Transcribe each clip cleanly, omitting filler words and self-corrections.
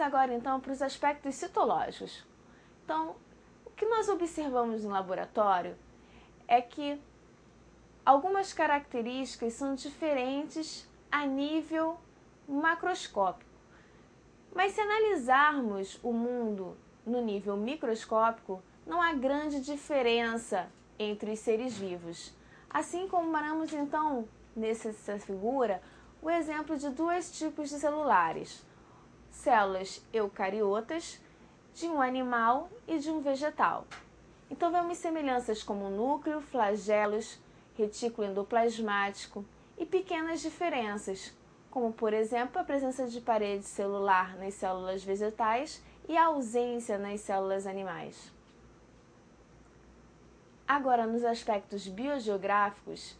agora então para os aspectos citológicos. Então, o que nós observamos no laboratório é que algumas características são diferentes a nível macroscópico. Mas se analisarmos o mundo no nível microscópico, não há grande diferença entre os seres vivos. Assim comparamos então, nessa figura, o exemplo de dois tipos de celulares, células eucariotas, de um animal e de um vegetal. Então vemos semelhanças como núcleo, flagelos, retículo endoplasmático e pequenas diferenças, como por exemplo a presença de parede celular nas células vegetais e a ausência nas células animais. Agora, nos aspectos biogeográficos,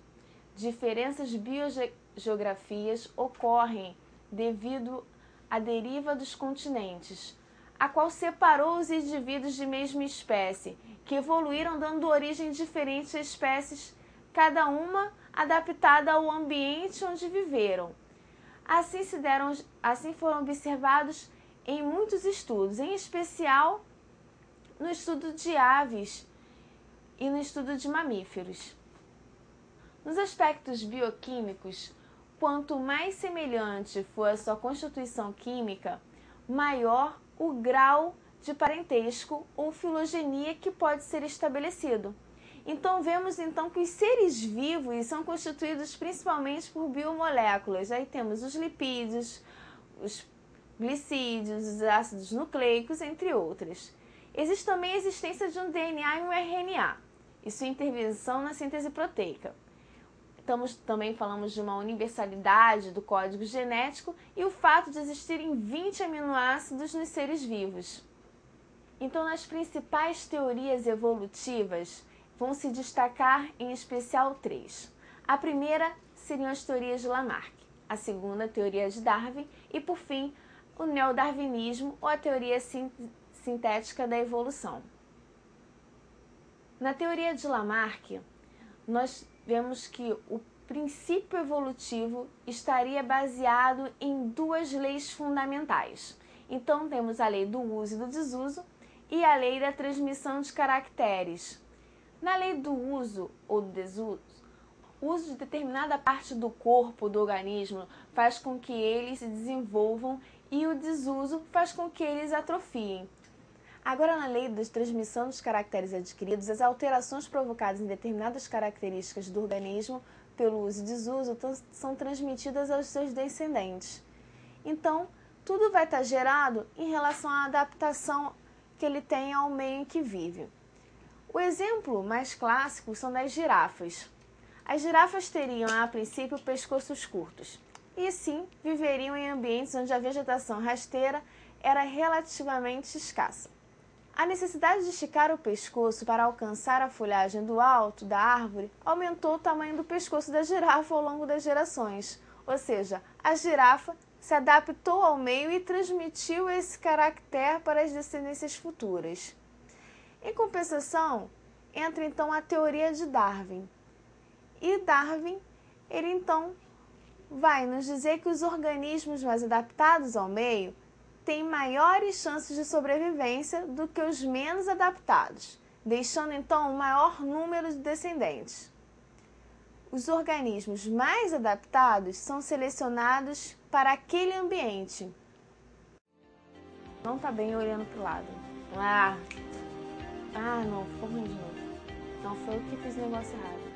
diferenças de biogeografias ocorrem devido à deriva dos continentes, a qual separou os indivíduos de mesma espécie, que evoluíram dando origem a diferentes espécies, cada uma adaptada ao ambiente onde viveram. Assim foram observados em muitos estudos, em especial no estudo de aves e no estudo de mamíferos. Nos aspectos bioquímicos, quanto mais semelhante for a sua constituição química, maior o grau de parentesco ou filogenia que pode ser estabelecido. Então vemos que os seres vivos são constituídos principalmente por biomoléculas. Aí temos os lipídios, os glicídios, os ácidos nucleicos, entre outras. Existe também a existência de um DNA e um RNA, e sua intervenção na síntese proteica. Também falamos de uma universalidade do código genético e o fato de existirem 20 aminoácidos nos seres vivos. Então, nas principais teorias evolutivas, vão se destacar em especial três. A primeira seriam as teorias de Lamarck, a segunda, a teoria de Darwin e, por fim, o neodarwinismo ou a teoria sintética da evolução. Na teoria de Lamarck, nós vemos que o princípio evolutivo estaria baseado em duas leis fundamentais. Então, temos a lei do uso e do desuso e a lei da transmissão de caracteres. Na lei do uso ou do desuso, o uso de determinada parte do corpo do organismo faz com que eles se desenvolvam e o desuso faz com que eles atrofiem. Agora, na lei da transmissão dos caracteres adquiridos, as alterações provocadas em determinadas características do organismo pelo uso e desuso são transmitidas aos seus descendentes. Então, tudo vai estar gerado em relação à adaptação que ele tem ao meio em que vive. O exemplo mais clássico são das girafas. As girafas teriam, a princípio, pescoços curtos e, sim, viveriam em ambientes onde a vegetação rasteira era relativamente escassa. A necessidade de esticar o pescoço para alcançar a folhagem do alto da árvore aumentou o tamanho do pescoço da girafa ao longo das gerações, ou seja, a girafa se adaptou ao meio e transmitiu esse caractere para as descendências futuras. Em compensação, entra então a teoria de Darwin. E Darwin, ele então vai nos dizer que os organismos mais adaptados ao meio têm maiores chances de sobrevivência do que os menos adaptados, deixando então um maior número de descendentes. Os organismos mais adaptados são selecionados para aquele ambiente. Não está bem olhando para o lado. Não, ficou ruim de novo. Não, foi eu que fiz o negócio errado.